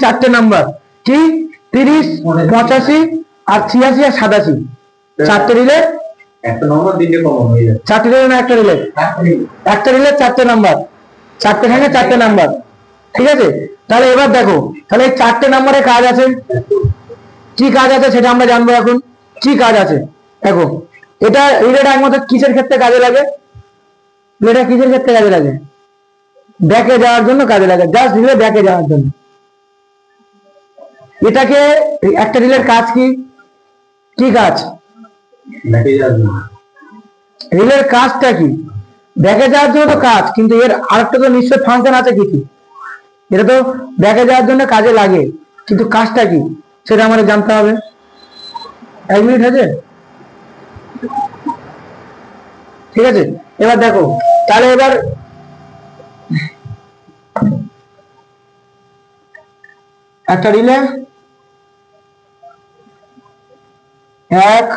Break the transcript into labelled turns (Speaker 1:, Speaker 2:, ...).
Speaker 1: চারটে নাম্বার কি 30 85 আর 86 আর 87 চারটে রিলে
Speaker 2: একটা নম্বর দিলে কমন হয়ে যাবে।
Speaker 1: চারটে রিলে না একটা রিলে? একটা রিলে চারটে নাম্বার, চারটে সঙ্গে চারটে নাম্বার, ঠিক আছে? তাহলে এবার দেখো, তাহলে এই চারটে নাম্বারে কাজ আছে, কি কাজ আছে সেটা আমরা জানবো এখন। কি কাজ আছে দেখো, এটা রিলেটা একমাত্র কিসের ক্ষেত্রে কাজে লাগে? রিলেটা কিসের ক্ষেত্রে কাজে লাগে? ব্যাকে যাওয়ার জন্য কাজে লাগে, জাস্ট রিলে ব্যাকে যাওয়ার জন্য। এটাকে একটা রিলের কাজ কি? কি কাজ? রিলের কাজটা কি? ব্যাকে যাওয়ার জন্য তো কাজ, কিন্তু এর আরেকটা তো নিশ্চয় ফাংশন আছে কিছু। এটা তো ব্যাকে যাওয়ার জন্য কাজে লাগে, কিন্তু কাজটা কি সেটা আমাদের জানতে হবে। 1 মিনিট আছে, ঠিক আছে? এবার দেখো, তাহলে এবার একটা রিলে 1